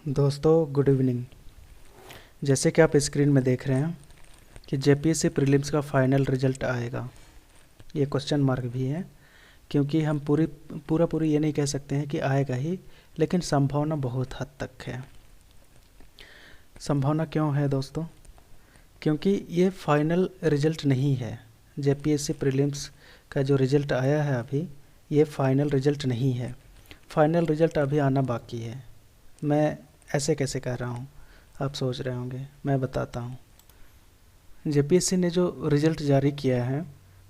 दोस्तों good evening. जैसे कि आप स्क्रीन में देख रहे हैं कि जेपीएससी प्रीलिम्स का फाइनल रिजल्ट आएगा। ये क्वेश्चन मार्क भी है क्योंकि हम पूरी ये नहीं कह सकते हैं कि आएगा ही, लेकिन संभावना बहुत हद तक है। संभावना क्यों है दोस्तों? क्योंकि ये फाइनल रिजल्ट नहीं है। जेपीएससी प्रीलिम्स का जो रिजल्ट आया है अभी, ये फाइनल रिजल्ट नहीं है। फाइनल रिजल्ट अभी आना बाकी है। मैं ऐसे कैसे कह रहा हूँ, आप सोच रहे होंगे। मैं बताता हूँ। जेपीएससी ने जो रिज़ल्ट जारी किया है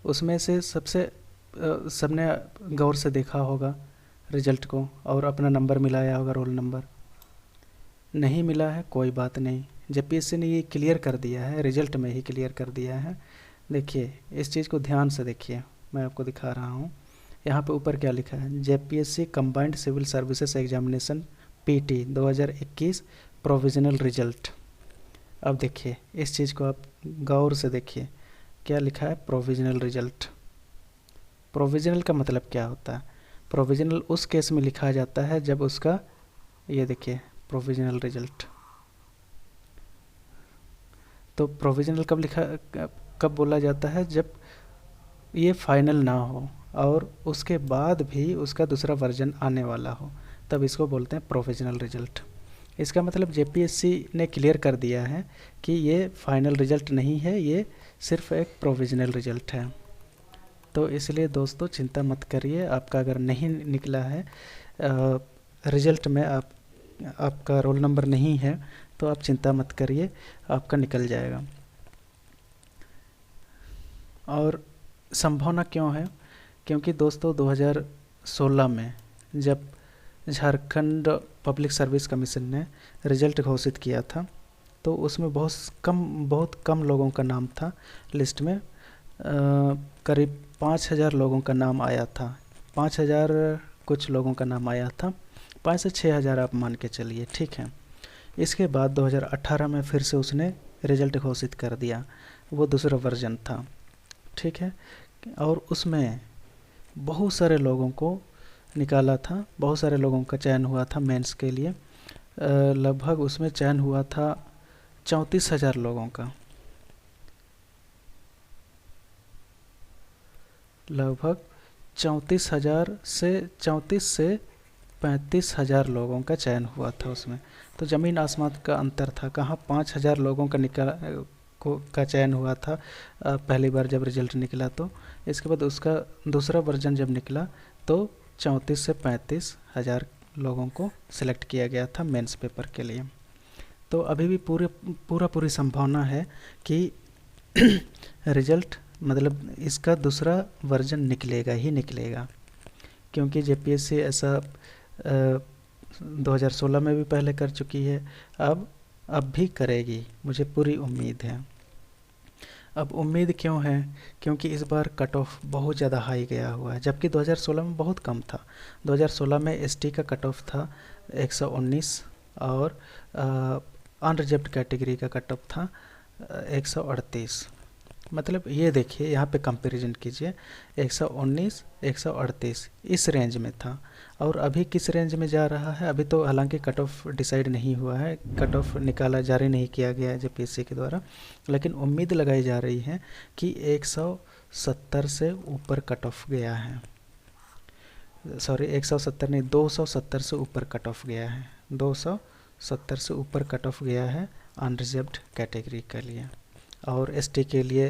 उसमें से सबने गौर से देखा होगा रिज़ल्ट को और अपना नंबर मिलाया होगा, रोल नंबर। नहीं मिला है कोई बात नहीं, जेपीएससी ने ये क्लियर कर दिया है, रिज़ल्ट में ही क्लियर कर दिया है। देखिए इस चीज़ को ध्यान से देखिए, मैं आपको दिखा रहा हूँ। यहाँ पे ऊपर क्या लिखा है, JPSC combined civil services examination PT 2021 provisional result. अब देखिए इस चीज़ को आप गौर से देखिए, क्या लिखा है, प्रोविजनल रिजल्ट। प्रोविजनल का मतलब क्या होता है? प्रोविजनल उस केस में लिखा जाता है जब उसका, ये देखिए प्रोविजनल रिजल्ट। तो प्रोविजनल कब बोला जाता है? जब ये फाइनल ना हो और उसके बाद भी उसका दूसरा वर्जन आने वाला हो, तब इसको बोलते हैं प्रोविजनल रिजल्ट। इसका मतलब जेपीएससी ने क्लियर कर दिया है कि ये फाइनल रिजल्ट नहीं है, ये सिर्फ एक प्रोविजनल रिजल्ट है। तो इसलिए दोस्तों चिंता मत करिए, आपका अगर नहीं निकला है रिजल्ट में, आपका रोल नंबर नहीं है, तो आप चिंता मत करिए, आपका निकल जाएगा। और संभावना क्यों है? क्योंकि दोस्तों 2016 में जब झारखंड पब्लिक सर्विस कमीशन ने रिजल्ट घोषित किया था, तो उसमें बहुत कम लोगों का नाम था लिस्ट में। करीब 5000 लोगों का नाम आया था, 5000 कुछ लोगों का नाम आया था, 5 से 6000 आप मान के चलिए, ठीक है। इसके बाद 2018 में फिर से उसने रिजल्ट घोषित कर दिया, वो दूसरा वर्जन था, ठीक है। और उसमें बहुत सारे लोगों को निकाला था, बहुत सारे लोगों का चयन हुआ था मेंस के लिए। लगभग उसमें चयन हुआ था 34,000 लोगों का, लगभग 34,000 से 35,000 लोगों का चयन हुआ था उसमें। तो ज़मीन आसमान का अंतर था। कहाँ 5,000 लोगों का चयन हुआ था पहली बार जब रिजल्ट निकला, तो इसके बाद उसका दूसरा वर्जन जब निकला तो 34 से 35,000 लोगों को सिलेक्ट किया गया था मेंस पेपर के लिए। तो अभी भी पूरी संभावना है कि रिजल्ट मतलब इसका दूसरा वर्जन निकलेगा ही निकलेगा, क्योंकि जेपीएससी ऐसा 2016 में भी पहले कर चुकी है, अब भी करेगी, मुझे पूरी उम्मीद है। अब उम्मीद क्यों है? क्योंकि इस बार कट ऑफ बहुत ज़्यादा हाई गया हुआ है, जबकि 2016 में बहुत कम था। 2016 में एसटी का कट ऑफ था 119 और अनरिजर्व्ड कैटेगरी का कट ऑफ था 138। मतलब ये देखिए, यहाँ पे कंपैरिजन कीजिए, 119 138 इस रेंज में था, और अभी किस रेंज में जा रहा है? अभी तो हालांकि कट ऑफ डिसाइड नहीं हुआ है, कट ऑफ जारी नहीं किया गया है जेपीएससी के द्वारा, लेकिन उम्मीद लगाई जा रही है कि 170 से ऊपर कट ऑफ गया है। सॉरी 170 नहीं, 270 से ऊपर कट ऑफ गया है, 270 से ऊपर कट ऑफ गया है अनरिजर्व्ड कैटेगरी के लिए। और एसटी के लिए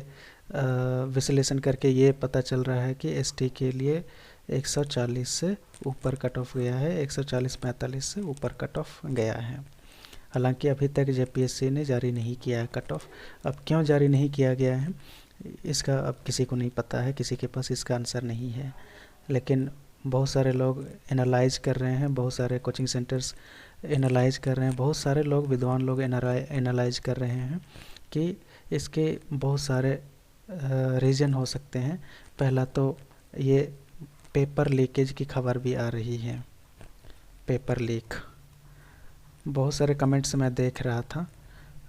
विश्लेषण करके ये पता चल रहा है कि एसटी के लिए 140 से ऊपर कट ऑफ गया है, 140-45 से ऊपर कट ऑफ गया है। हालांकि अभी तक जेपीएससी ने जारी नहीं किया है कट ऑफ। अब क्यों जारी नहीं किया गया है इसका अब किसी को नहीं पता है, किसी के पास इसका आंसर नहीं है, लेकिन बहुत सारे लोग एनालाइज कर रहे हैं, बहुत सारे कोचिंग सेंटर्स एनालाइज कर रहे हैं, बहुत सारे लोग विद्वान लोग एनालाइज कर रहे हैं कि इसके बहुत सारे रीज़न हो सकते हैं। पहला तो ये पेपर लीकेज की खबर भी आ रही है, पेपर लीक, बहुत सारे कमेंट्स मैं देख रहा था।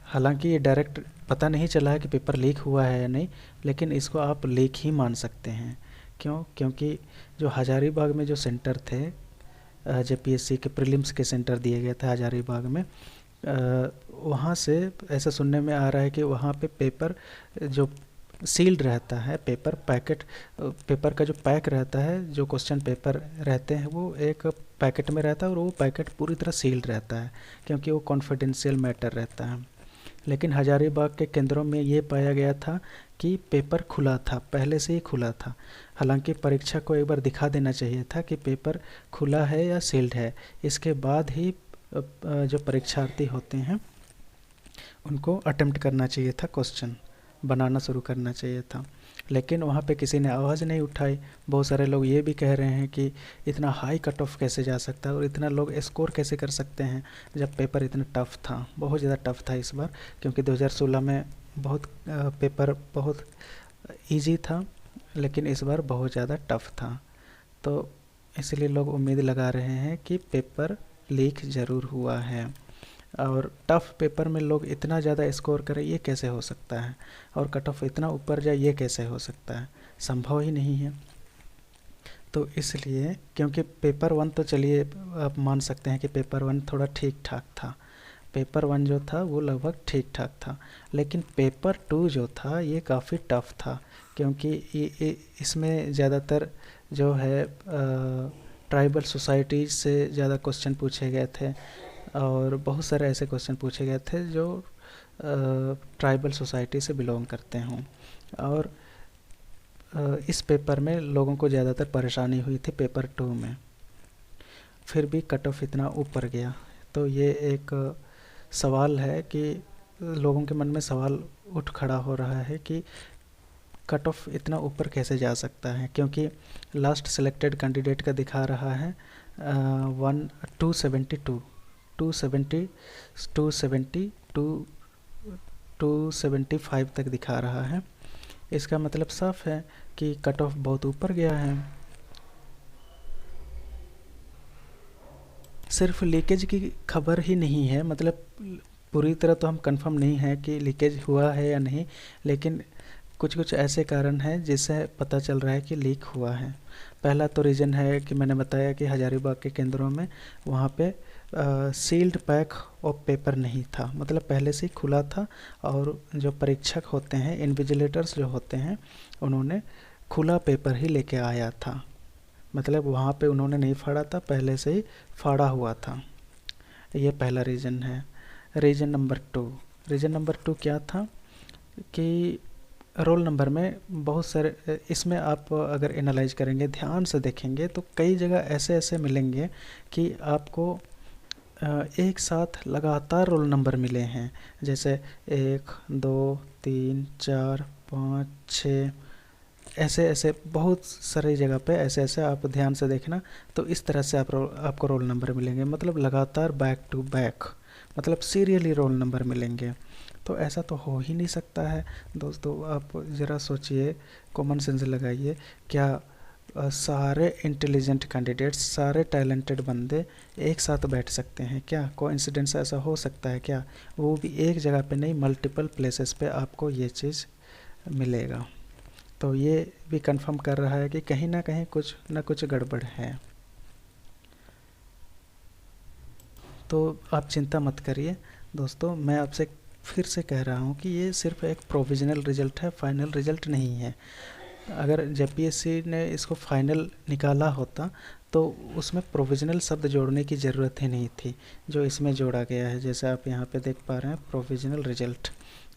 हालांकि ये डायरेक्ट पता नहीं चला है कि पेपर लीक हुआ है या नहीं, लेकिन इसको आप लीक ही मान सकते हैं। क्यों? क्योंकि जो हजारीबाग में जो सेंटर थे जेपीएससी के प्रीलिम्स के सेंटर दिए गए थे हजारीबाग में। वहाँ से ऐसा सुनने में आ रहा है कि वहाँ पे पेपर जो सील्ड रहता है, पेपर पैकेट, पेपर का जो पैक रहता है, जो क्वेश्चन पेपर रहते हैं वो एक पैकेट में रहता है और वो पैकेट पूरी तरह सील्ड रहता है क्योंकि वो कॉन्फिडेंशियल मैटर रहता है। लेकिन हजारीबाग के केंद्रों में ये पाया गया था कि पेपर खुला था, पहले से ही खुला था। हालांकि परीक्षक को एक बार दिखा देना चाहिए था कि पेपर खुला है या सील्ड है, इसके बाद ही जो परीक्षार्थी होते हैं उनको अटेम्प्ट करना चाहिए था, क्वेश्चन बनाना शुरू करना चाहिए था। लेकिन वहाँ पे किसी ने आवाज़ नहीं उठाई। बहुत सारे लोग ये भी कह रहे हैं कि इतना हाई कट ऑफ कैसे जा सकता है और इतना लोग स्कोर कैसे कर सकते हैं जब पेपर इतना टफ़ था। बहुत ज़्यादा टफ़ था इस बार, क्योंकि 2016 में पेपर बहुत इजी था, लेकिन इस बार बहुत ज़्यादा टफ़ था। तो इसलिए लोग उम्मीद लगा रहे हैं कि पेपर लीक ज़रूर हुआ है। और टफ़ पेपर में लोग इतना ज़्यादा स्कोर करें, ये कैसे हो सकता है? और कट ऑफ इतना ऊपर जाए, ये कैसे हो सकता है? संभव ही नहीं है। तो इसलिए, क्योंकि पेपर 1 तो चलिए आप मान सकते हैं कि पेपर 1 थोड़ा ठीक ठाक था, पेपर 1 जो था वो लगभग ठीक ठाक था। लेकिन पेपर 2 जो था ये काफ़ी टफ़ था, क्योंकि इसमें ज़्यादातर जो है ट्राइबल सोसाइटीज़ से ज़्यादा क्वेश्चन पूछे गए थे और बहुत सारे ऐसे क्वेश्चन पूछे गए थे जो ट्राइबल सोसाइटी से बिलोंग करते हों। और इस पेपर में लोगों को ज़्यादातर परेशानी हुई थी पेपर 2 में, फिर भी कट ऑफ इतना ऊपर गया। तो ये एक सवाल है कि लोगों के मन में सवाल उठ खड़ा हो रहा है कि कट ऑफ इतना ऊपर कैसे जा सकता है, क्योंकि लास्ट सिलेक्टेड कैंडिडेट का दिखा रहा है 272 275 तक दिखा रहा है। इसका मतलब साफ है कि कट ऑफ बहुत ऊपर गया है। सिर्फ लीकेज की खबर ही नहीं है, मतलब पूरी तरह तो हम कंफर्म नहीं है कि लीकेज हुआ है या नहीं, लेकिन कुछ कुछ ऐसे कारण हैं जिससे पता चल रहा है कि लीक हुआ है। पहला तो रीज़न है कि मैंने बताया कि हजारीबाग के केंद्रों में वहाँ पे सील्ड पैक ऑफ पेपर नहीं था, मतलब पहले से ही खुला था। और जो परीक्षक होते हैं, इन्विजिलेटर्स जो होते हैं, उन्होंने खुला पेपर ही लेके आया था, मतलब वहाँ पे उन्होंने नहीं फाड़ा था, पहले से ही फाड़ा हुआ था। ये पहला रीज़न है। रीज़न नंबर 2 क्या था कि रोल नंबर में बहुत सारे, इसमें आप अगर एनालाइज करेंगे, ध्यान से देखेंगे तो कई जगह ऐसे ऐसे मिलेंगे कि आपको एक साथ लगातार रोल नंबर मिले हैं, जैसे 1 2 3 4 5 6, ऐसे ऐसे बहुत सारी जगह पे ऐसे ऐसे आप ध्यान से देखना, तो इस तरह से आपको रोल नंबर मिलेंगे, मतलब लगातार बैक टू बैक, मतलब सीरियली रोल नंबर मिलेंगे। तो ऐसा तो हो ही नहीं सकता है दोस्तों। आप ज़रा सोचिए, कॉमन सेंस लगाइए, क्या सारे इंटेलिजेंट कैंडिडेट्स, सारे टैलेंटेड बंदे एक साथ बैठ सकते हैं क्या? कोइंसिडेंस ऐसा हो सकता है क्या? वो भी एक जगह पे नहीं, मल्टीपल प्लेसेस पे आपको ये चीज़ मिलेगा। तो ये भी कंफर्म कर रहा है कि कहीं ना कहीं कुछ ना कुछ गड़बड़ है। तो आप चिंता मत करिए दोस्तों, मैं आपसे फिर से कह रहा हूँ कि ये सिर्फ एक प्रोविज़नल रिज़ल्ट है, फाइनल रिज़ल्ट नहीं है। अगर जेपीएससी ने इसको फाइनल निकाला होता तो उसमें प्रोविज़नल शब्द जोड़ने की ज़रूरत ही नहीं थी, जो इसमें जोड़ा गया है। जैसे आप यहाँ पे देख पा रहे हैं, प्रोविज़नल रिज़ल्ट,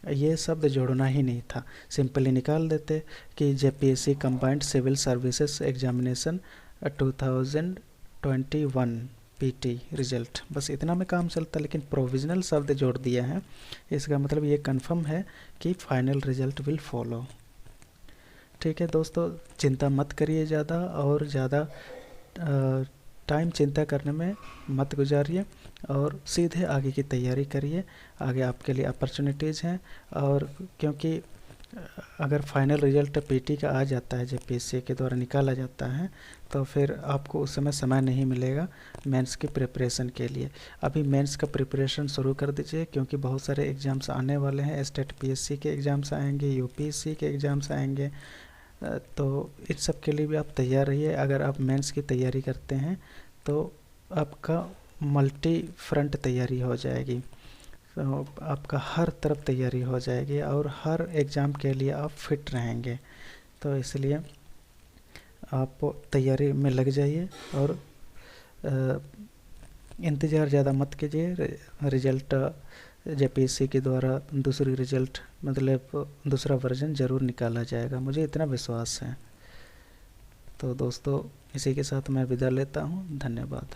ये शब्द जोड़ना ही नहीं था, सिंपली निकाल देते कि JPSC combined civil services examination 2021 PT result, बस इतना में काम चलता। लेकिन प्रोविज़नल शब्द जोड़ दिया है, इसका मतलब ये कंफर्म है कि फाइनल रिज़ल्ट विल फॉलो। ठीक है दोस्तों, चिंता मत करिए ज़्यादा, और ज़्यादा टाइम चिंता करने में मत गुजारिए और सीधे आगे की तैयारी करिए। आगे आपके लिए अपॉर्चुनिटीज़ हैं, और क्योंकि अगर फाइनल रिज़ल्ट पीटी का आ जाता है, जेपीएससी के द्वारा निकाला जाता है, तो फिर आपको उस समय नहीं मिलेगा मेंस की प्रिपरेशन के लिए। अभी मेंस का प्रिपरेशन शुरू कर दीजिए, क्योंकि बहुत सारे एग्ज़ाम्स आने वाले हैं। स्टेट पीएससी के एग्ज़ाम्स आएंगे, यूपीएससी के एग्ज़ाम्स आएंगे, तो इन सब के लिए भी आप तैयार रहिए। अगर आप मेंस की तैयारी करते हैं तो आपका मल्टी फ्रंट तैयारी हो जाएगी। तो आपका हर तरफ तैयारी हो जाएगी और हर एग्ज़ाम के लिए आप फिट रहेंगे। तो इसलिए आप तैयारी में लग जाइए और इंतज़ार ज़्यादा मत कीजिए। रिज़ल्ट जेपीएससी के द्वारा दूसरी रिज़ल्ट मतलब दूसरा वर्जन ज़रूर निकाला जाएगा, मुझे इतना विश्वास है। तो दोस्तों, इसी के साथ मैं विदा लेता हूँ। धन्यवाद।